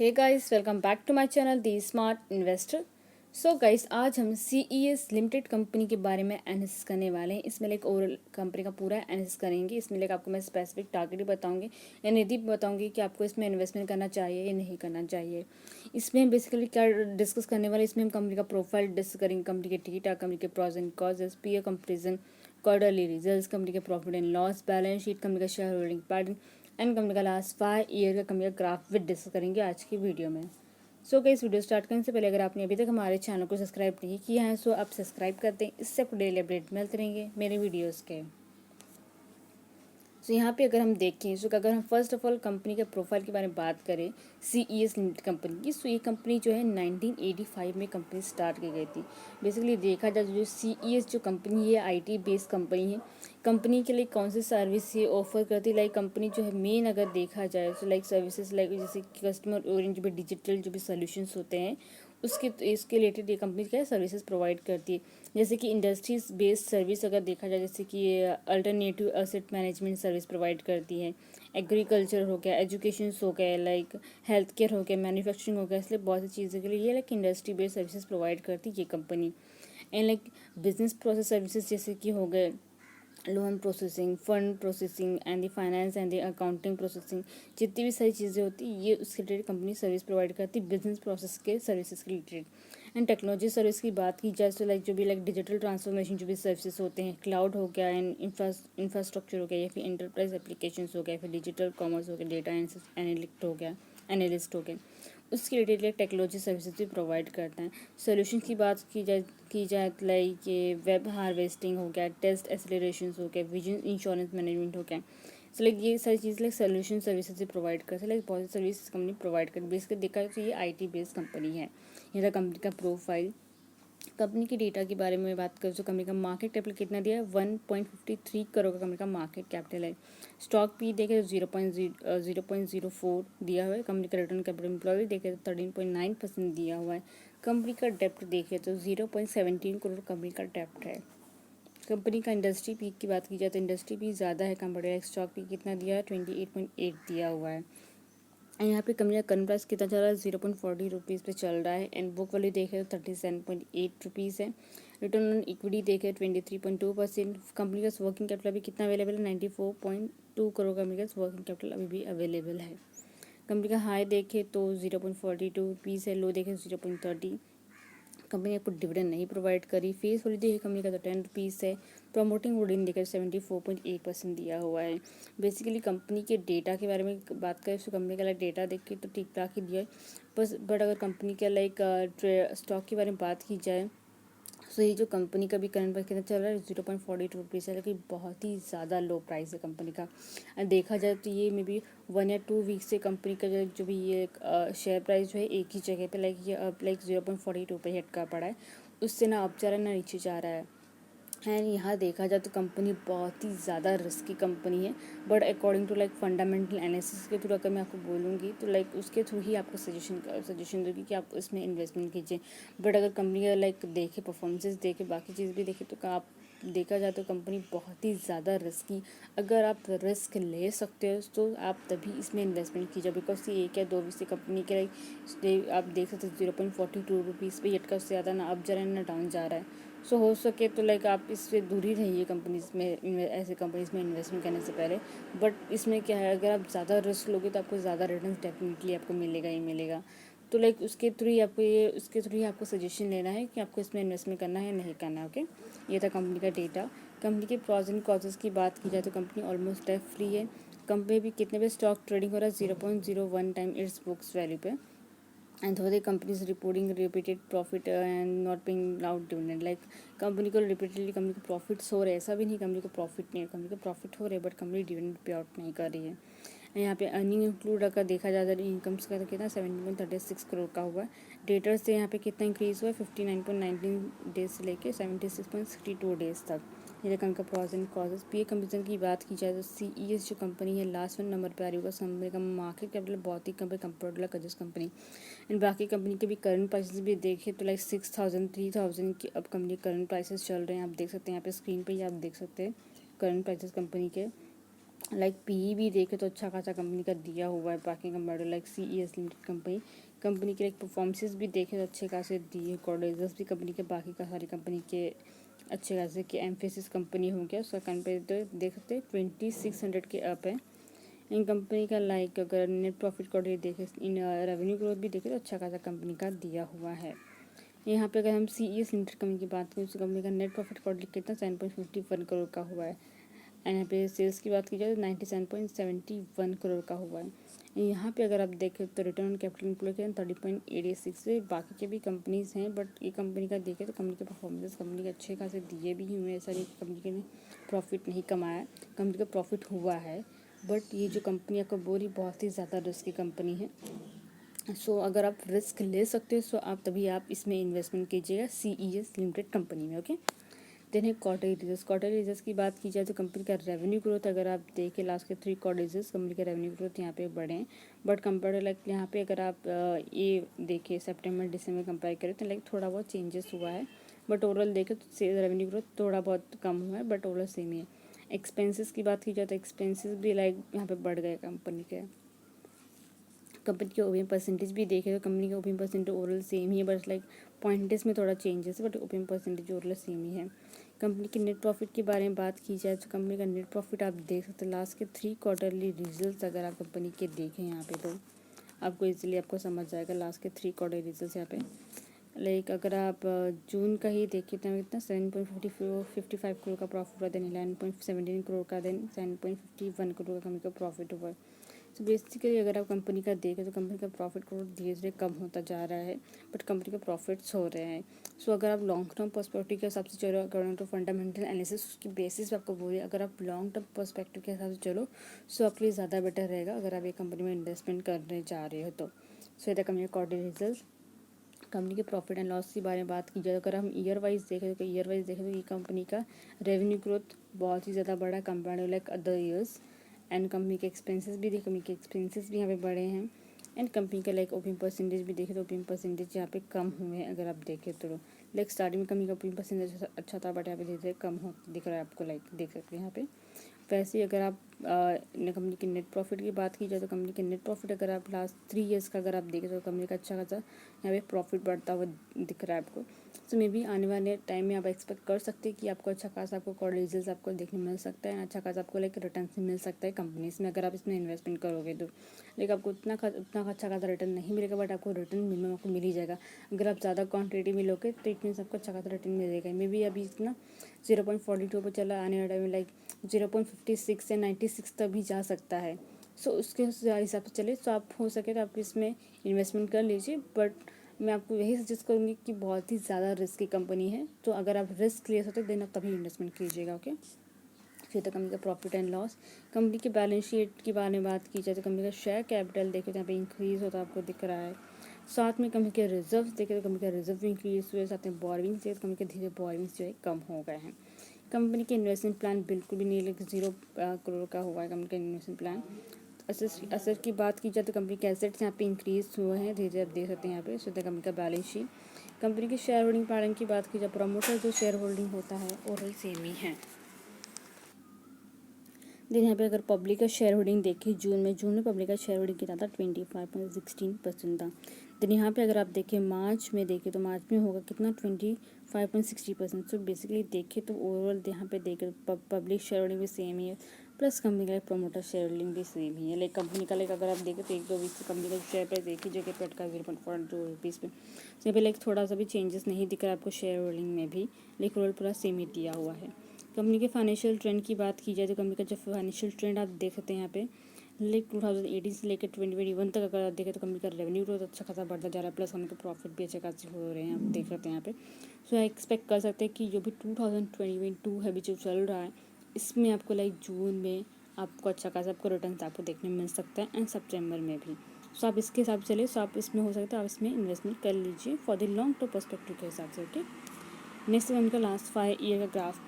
Hey guys, welcome back to my channel the smart investor. So guys, आज हम CES limited company के बारे में एनालिसिस करने वाले हैं। इसमें लाइक ओवरऑल कंपनी का पूरा एनालिसिस करेंगे। इसमें लाइक आपको मैं स्पेसिफिक टारगेट भी बताऊंगी या निधि भी बताऊंगी कि आपको इसमें इन्वेस्टमेंट करना चाहिए या नहीं करना चाहिए। इसमें हम बेसिकली क्या डिस्कस करने वाले, इसमें हम कंपनी का प्रोफाइल डिस्कस करेंगे, कंपनी के डेटा, कंपनी के pros and causes, peer comparison, quarterly results, company के profit and loss, balance sheet, company का share holding pattern and company का लास्ट 5 ईयर का कंपनी का ग्राफ विद डिस्कस करेंगे आज की वीडियो में। सो इस वीडियो स्टार्ट करने से पहले अगर आपने अभी तक हमारे चैनल को सब्सक्राइब नहीं किया है सो आप सब्सक्राइब कर दें। इससे आपको डेली अपडेट मिलते रहेंगे मेरे वीडियोज़ के। सो यहाँ पे अगर हम देखें सो अगर हम फर्स्ट ऑफ ऑल कंपनी के प्रोफाइल के बारे में बात करें, CES लिमिटेड कंपनी की, सो ये कंपनी जो है 1985 में कंपनी स्टार्ट की गई थी। बेसिकली देखा जाए तो जो CES जो कंपनी है IT बेस्ड कंपनी है। कंपनी के लिए कौन सी सर्विस ये ऑफर करती है, लाइक कंपनी जो है मेन अगर देखा जाए तो लाइक सर्विसेज लाइक जैसे कस्टमर ओरिएंटेड जो भी डिजिटल जो भी सोल्यूशंस होते हैं उसके इसके रिलेटेड ये कंपनी क्या सर्विसेज प्रोवाइड करती है। जैसे कि इंडस्ट्रीज बेस्ड सर्विस अगर देखा जाए, जैसे कि alternative asset management service provide करती है, एग्रीकल्चर हो गया, एजुकेशन हो गया, लाइक हेल्थ केयर हो गया, मैन्युफैक्चरिंग हो गया, इसलिए बहुत सी चीज़ों के लिए ये like industry based services provide करती है ये company. And like business process services जैसे कि हो गए loan processing, fund processing and the finance and the accounting processing, जितनी भी सारी चीज़ें होती ये उसके रिलेटेड कंपनी सर्विस प्रोवाइड करती है बिजनेस प्रोसेस के सर्विसेज के रिलेटेड। एंड टेक्नोलॉजी सर्विस की बात की जाए तो लाइक जो भी लाइक डिजिटल ट्रांसफॉर्मेशन जो भी सर्विसेज होते हैं, क्लाउड हो गया एंड इंफ्रास्ट्रक्चर हो गया या फिर इंटरप्राइज एप्लीकेशन हो गया, फिर डिजिटल कॉमर्स हो गया, डेटा एनालिस्ट हो गया, उसके रिलेटेड टेक्नोलॉजी सर्विसेज भी प्रोवाइड करता है। सोल्यूशन की बात की जाए तो लाइक ये वेब हार्वेस्टिंग हो गया, टेस्ट एक्सेलरेशन हो गया, विजन इंश्योरेंस मैनेजमेंट हो गया। सो लाइक ये सारी चीज़ लाइक सोल्यूशन सर्विसेज भी प्रोवाइड करते हैं। लाइक बहुत सी सर्विस कंपनी प्रोवाइड करती है। बेसिकली देखा जाए तो ये IT बेस्ड कंपनी है। ये था कंपनी का प्रोफाइल। कंपनी की डेटा के बारे में बात करें तो कंपनी का मार्केट कैपिटल कितना दिया है, 1.53 करोड़ का कंपनी का मार्केट कैपिटल है। स्टॉक पी देखे तो 0.04 दिया हुआ है। कंपनी का रिटर्न कैपिटल एम्प्लॉय देखे तो 13.9% दिया हुआ है। कंपनी का डेप्ट देखे तो 0.17 करोड़ कंपनी का डेप्ट है। कंपनी का इंडस्ट्री पीक की बात की जाए तो इंडस्ट्री पीक ज़्यादा है कंपेयर टू स्टॉक पीक कितना दिया है, 28.8 दिया हुआ है। यहाँ पे कंपनी का करंट प्राइस कितना चल रहा है, 0.40 रुपीज़ पे चल रहा है। एंड बुक वैल्यू देखे तो 37.8 रुपीज़ है। रिटर्न ऑन इक्विटी देखे 23.2%। कंपनी का वर्किंग कैपिटल अभी कितना अवेलेबल है, 94.2 करोड़ कंपनी का वर्किंग कैपिटल अभी भी अवेलेबल है। कंपनी का हाई देखे तो 0.42 रुपीज़ है, लो देखे तो 0.30। कंपनी आपको डिविडेंड नहीं प्रोवाइड करी। फेस वैल्यू देखिए कंपनी का तो 10 रुपीज़ है। प्रमोटिंग होल्डिंग देखकर 74.8% दिया हुआ है। बेसिकली कंपनी के डेटा के बारे में बात करें तो कंपनी का लाइक डेटा देख के तो ठीक ठाक ही दिया है बस। बट अगर कंपनी का लाइक स्टॉक के बारे में बात की जाए तो ये जो कंपनी का भी करंट प्राइस कितना चल रहा है, 0.42 रुपीज़ है, लेकिन बहुत ही ज़्यादा लो प्राइस है कंपनी का। देखा जाए तो ये मे बी 1 या 2 वीक से कंपनी का जो भी ये शेयर प्राइस जो है एक ही जगह पे लाइक ये अब लाइक 0.42 पे हिट कर पड़ा है। उससे ना अप जा रहा है ना नीचे जा रहा है। एंड यहाँ देखा जाए तो कंपनी बहुत ही ज़्यादा रिस्की कंपनी है। But according to like fundamental analysis के थ्रू अगर मैं आपको बोलूँगी तो लाइक उसके थ्रू ही आपको सजेशन दूँगी कि आप इसमें इन्वेस्टमेंट कीजिए। बट अगर कंपनी का लाइक देखे परफॉर्मेंसेस देखे बाकी चीज़ भी देखे तो आप देखा जाए तो कंपनी बहुत ही ज़्यादा रिस्की। अगर आप रिस्क ले सकते हो तो आप तभी इसमें इन्वेस्टमेंट कीजिए। बिकॉज ये 1 या 2 वीक से कंपनी के लाइक आप देख सकते हो 0.42 रुपीज़ पे हिट का, उससे ज़्यादा ना अप जा रहा है ना डाउन जा रहा है। सो हो सके तो लाइक आप इससे दूर ही रहिए कंपनीज में, ऐसे कंपनीज में इन्वेस्टमेंट करने से पहले। बट इसमें क्या है, अगर आप ज़्यादा रिस्क लोगे तो आपको ज़्यादा रिटर्न डेफिनेटली आपको मिलेगा ही मिलेगा। तो लाइक उसके थ्रू ही आपको सजेशन लेना है कि आपको इसमें इन्वेस्टमेंट करना है नहीं करना है। ओके, ये था कंपनी का डेटा। कंपनी के प्रॉस एंड कॉजेज़ की बात की जाए तो कंपनी ऑलमोस्ट डेट फ्री है। कंपनी भी कितने पे स्टॉक ट्रेडिंग हो रहा है, 0.01 टाइम इट्स बुक्स वैल्यू पे। एंड थोड़े companies reporting repeated profit and not paying out dividend, like company को रिपीटेडली कंपनी को प्रॉफिट्स हो रहे हैं, ऐसा भी नहीं कंपनी को प्रॉफिट नहीं है, कंपनी को प्रॉफिट हो रहे हैं but company dividend pay out नहीं कर रही है। यहाँ पे अर्निंग इंक्लूड अगर देखा जाए तो इनकम्स का तो कितना 17.36 करोड़ का हुआ है। डेटर्स से यहाँ पे कितना इंक्रीज़ हुआ है, 59.19 डेज से लेके 76.62 डेज तक। ये कंपनी का pros and causes. P A company की बात की जाए तो CES जो कंपनी है लास्ट 1 नंबर पर आ रही होगा। कंपनी का मार्केट कैपिटल बहुत ही कम है कंपेयर टू कंपनी। एंड बाकी कंपनी के भी करंट प्राइसेस भी देखें तो लाइक 6,000 3,000 की अब कंपनी करंट प्राइसेस चल रहे हैं। आप देख सकते हैं यहाँ पे स्क्रीन पे ही आप देख सकते हैं करंट प्राइसेस कंपनी के। लाइक पीई भी देखे तो अच्छा खासा कंपनी का दिया हुआ है बाकी compare to like CES limited company के लाइक परफॉर्मेंसेस भी देखे तो अच्छे खासे दिए। कॉर्डेजर्स भी कंपनी के बाकी का सारी कंपनी के अच्छे खासे कि एम्फेसिस कंपनी हो गया उसका कंपेयर देख सकते हैं 2600 के अप है। इन कंपनी का लाइक अगर नेट प्रॉफिट क्वार्टर देखे इन रेवेन्यू ग्रोथ भी देखे तो अच्छा खासा कंपनी का दिया हुआ है। यहाँ पे अगर हम सीईएस लिमिटेड कंपनी की बात करें तो कंपनी का नेट प्रॉफिट क्वार्टर कितना 7.51 करोड़ का हुआ है। एंड यहाँ पे सेल्स की बात की जाए तो 97.71 करोड़ का हुआ है। यहाँ पे अगर आप देखें तो रिटर्न ऑन कैपिटल एम्प्लॉय के 30.86 से बाकी के भी कंपनीज हैं बट ये कंपनी का देखें तो कंपनी के परफॉर्मेंस कंपनी के अच्छे खासे दिए भी हुए हैं। ऐसा नहीं कंपनी के ने प्रॉफिट नहीं कमाया, कंपनी का प्रॉफिट हुआ है बट ये जो कंपनी आपको बोली बहुत ही ज़्यादा रिस्की कंपनी है। सो अगर आप रिस्क ले सकते हो सो आप तभी आप इसमें इन्वेस्टमेंट कीजिएगा सीईएस लिमिटेड कंपनी में। ओके, देन है क्वार्टरली रिजल्ट्स की बात की जाए तो कंपनी का रेवेन्यू ग्रोथ अगर आप देखें लास्ट के 3 क्वार्टर कंपनी का रेवेन्यू ग्रोथ यहाँ पे बढ़े हैं बट कंपेयर लाइक यहाँ पे अगर आप ये देखें सितंबर दिसंबर कंपेयर करें तो लाइक थोड़ा बहुत चेंजेस हुआ है बट ओवरऑल देखें तो रेवेन्यू ग्रोथ थोड़ा बहुत कम हुआ है बट ओवरऑल सेम ही है। एक्सपेंसेस की बात की जाए तो एक्सपेंसेस भी लाइक यहाँ पे बढ़ गए कंपनी के ओपीएम परसेंटेज भी देखे तो कंपनी का ओपीएम परसेंटेज ओवरऑल सेम ही है बट लाइक पॉइंटेज में थोड़ा चेंजेस है but OPM percentage overall same ही है। कंपनी के नेट प्रॉफिट के बारे में बात की जाए तो कंपनी का नेट प्रॉफिट आप देख सकते हैं लास्ट के 3 क्वार्टरली रिजल्ट्स अगर आप कंपनी के देखें यहाँ पे तो आपको इजीली आपको समझ जाएगा लास्ट के 3 क्वार्टर रिजल्ट्स यहाँ पे। लाइक अगर आप जून का ही देखिए तो कितना 7.55 करोड़ का प्रॉफिट हुआ, देन 11.17 करोड़ का, देन 7.51 करोड़ का कंपनी का प्रॉफिट हुआ है। तो बेसिकली अगर आप कंपनी का देखें तो कंपनी का प्रॉफिट ग्रोथ धीरे धीरे कम होता जा रहा है बट कंपनी के प्रॉफिट्स हो रहे हैं। सो अगर आप लॉन्ग टर्म पर्सपेक्टिव के हिसाब से चलो अकॉर्डिंग टू फंडामेंटल एनालिसिस उसकी बेसिस पे आपको बोलिए अगर आप लॉन्ग टर्म पर्सपेक्टिव के हिसाब से चलो सो आपके लिए ज़्यादा बेटर रहेगा अगर आप एक कंपनी में इन्वेस्टमेंट करने जा रहे हो तो। सो ये कंपनी क्वार्टर रिजल्ट। कंपनी के प्रॉफिट एंड लॉस के बारे में बात की जाए अगर हम ईयर वाइज देखें तो ये कंपनी का रेवेन्यू ग्रोथ बहुत ही ज़्यादा बड़ा compare like other years. And company के एक्सपेंसेस भी यहाँ पे बढ़े हैं। एंड कंपनी का लाइक ओपनिंग परसेंटेज भी देखें तो ओपनिंग परसेंटेज यहाँ पे कम हुए हैं अगर आप देखें तो लाइक स्टार्टिंग में कंपनी का ओपनिंग परसेंटेज अच्छा था बट यहाँ पे धीरे धीरे कम हो दिख रहा है आपको लाइक देख सकते हैं यहाँ पे। वैसे ही अगर आप कंपनी के नेट प्रॉफिट की बात की जाए तो कंपनी के नेट प्रॉफिट अगर आप लास्ट 3 ईयर्स का अगर आप देखें तो कंपनी का अच्छा खासा यहाँ पे प्रॉफिट बढ़ता हुआ दिख रहा है आपको। सो मे बी आने वाले टाइम में आप एक्सपेक्ट कर सकते हैं कि आपको अच्छा खासा आपको क्वार्टर रिजल्ट्स आपको देखने मिल सकता है, अच्छा खासा आपको लाइक रिटर्न से मिल सकता है कंपनीज में अगर आप इसमें इन्वेस्टमेंट करोगे तो। लेकिन आपको उतना अच्छा खासा रिटर्न नहीं मिलेगा बट आपको रिटर्न मिनिमम आपको मिल ही जाएगा। अगर आप ज़्यादा क्वान्टिटी में लोगे तो इट मीन्स आपको अच्छा खासा रिटर्न मिलेगा। मे बी अभी इतना 0.42 पर चला, आने वाले टाइम में लाइक 0.56 या 96 तक भी जा सकता है। सो उसके हिसाब से चले तो आप हो सके तो आप इसमें इन्वेस्टमेंट कर लीजिए बट मैं आपको यही सजेस्ट करूँगी कि बहुत ही ज़्यादा रिस्की कंपनी है तो अगर आप रिस्क ले सकते देन आप तभी इन्वेस्टमेंट कीजिएगा। ओके, फिर तो कंपनी का प्रॉफिट एंड लॉस। कंपनी के बैलेंस शीट के बारे में बात की जाए तो कंपनी का शेयर कैपिटल देखे तो यहाँ पे इंक्रीज़ होता आपको दिख रहा है। साथ में कंपनी के रिजर्व देखे तो कंपनी का रिजर्व भी इंक्रीज हुए, साथ में बोरिंग्स देखे तो कंपनी के धीरे बोरिंग्स जो है कम हो गए हैं। कंपनी के इन्वेस्टमेंट प्लान बिल्कुल भी नहीं लेकिन 0 करोड़ का हुआ है कंपनी का इन्वेस्टमेंट प्लान। असर की बात की जाए तो कंपनी के एसेट्स यहाँ पे इंक्रीज हुए हैं धीरे धीरे आप देख सकते हैं यहाँ पे। सो कंपनी का बैलेंस शीट। कंपनी की शेयर होल्डिंग पैटर्न की बात की जाए प्रमोटर जो शेयर होल्डिंग होता है ओवरऑल सेम ही है। देन यहाँ पे अगर पब्लिक का शेयर होल्डिंग देखें जून में पब्लिक का शेयर होल्डिंग कितना था 25.16% था। देन यहाँ पे अगर आप देखें मार्च में देखें तो मार्च में होगा कितना 25.60%। सो बेसिकली देखें तो ओवरऑल यहाँ पे देखें पब्लिक शेयर होल्डिंग भी सेम ही है प्लस कंपनी का प्रमोटर शेयर होल्डिंग भी सेम ही है। लाइक कंपनी का लाइक अगर आप देखें तो 1-2 वीक से कंपनी का शेयर प्राइस एक ही जगह पे अटका 0.42 रुपीज़ पे। यहाँ पे लाइक थोड़ा सा भी चेंजेस नहीं दिख रहा है आपको शेयर होल्डिंग में भी, लेकिन ओवरऑल पूरा सेम ही दिया हुआ है। कंपनी के फाइनेंशियल ट्रेंड की बात की जाए तो कंपनी का जो फाइनेंशियल ट्रेंड आप देख सकते हैं यहाँ पे लाइक 2018 से लेकर 2021 तक अगर आप देखें तो कंपनी का रेवेन्यू ग्रोथ अच्छा खासा बढ़ता जा रहा है प्लस कंपनी का प्रॉफिट भी अच्छे खासे हो रहे हैं आप देख सकते हैं यहाँ पे। सो एक्सपेक्ट कर सकते हैं कि जो भी 2022 है भी जो चल रहा है इसमें आपको लाइक जून में आपको अच्छा खासा आपको रिटर्न आपको देखने मिल सकता है एंड सितंबर में भी। सो आप इसके हिसाब से चले सो आप इसमें हो सकता है आप इसमें इन्वेस्टमेंट कर लीजिए for the long term perspective के हिसाब से। ओके, नेक्स्ट है उनका लास्ट 5 ईयर का ग्राफ।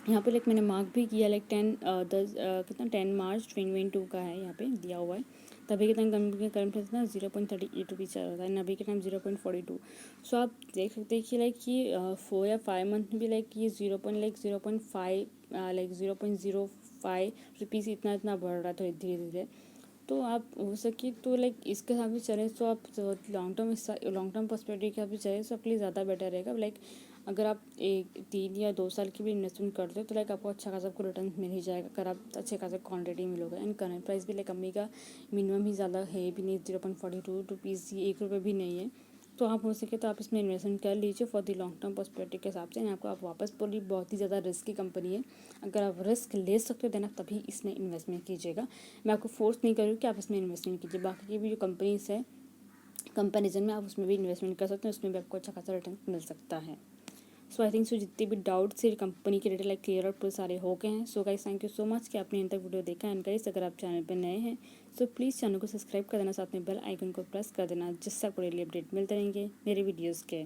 यहाँ पे लाइक मैंने मार्क भी किया लाइक 10 मार्च 2022 का है यहाँ पे दिया हुआ है। तभी के टाइम कंपनी का करंट प्राइस ना 0.38 रुपीज़ चल रहा है, अभी के टाइम 0.42। सो आप देख सकते हैं कि लाइक ये 4 या 5 मंथ में भी लाइक ये 0.5 लाइक 0.05 5 रुपीज़ इतना इतना बढ़ रहा था धीरे धीरे। तो आप हो सके तो लाइक इसके हिसाब से चलें तो आप लॉन्ग टर्म पर्सपेक्टिव के हिसाब से चलें तो आपके लिए ज़्यादा बेटर रहेगा। लाइक अगर आप 3 या 2 साल की भी इन्वेस्टमेंट करते हो तो लाइक आपको अच्छा खासा आपको रिटर्न मिल ही जाएगा अगर आप अच्छे खासा क्वांटिटी में लोगे। एंड करंट प्राइस भी लाइक कंपनी का मिनिमम ही ज़्यादा है भी नहीं, 0.42 रुपीज़, 1 रुपये भी नहीं है। तो आप हो सके तो आप इसमें इन्वेस्टमेंट कर लीजिए for the long term perspective के हिसाब से। एंड आपको आप वापस बोलिए बहुत ही ज़्यादा रिस्की कंपनी है, अगर आप रिस्क ले सकते हो देन आप तभी इसमें इन्वेस्टमेंट कीजिएगा। मैं आपको फोर्स नहीं करूँ कि आप इसमें इन्वेस्टमेंट कीजिए, बाकी की भी जो कंपनीज है कंपेरिजन में आप उसमें भी इन्वेस्टमेंट कर सकते हैं, उसमें भी आपको अच्छा खासा रिटर्न मिल सकता है। सो आई थिंक सो जितने भी डाउट्स है कंपनी के रिलेटेड लाइक क्लियर आउट पूरे सारे हो गए हैं। So guys thank you so much कि आपने यहाँ तक वीडियो देखा। एंड गाइस अगर आप चैनल पर नए हैं सो प्लीज़ चैनल को सब्सक्राइब कर देना, साथ में बेल आइकन को प्रेस कर देना, जिससे आपको डेली अपडेट मिलते रहेंगे मेरे वीडियोज़ के।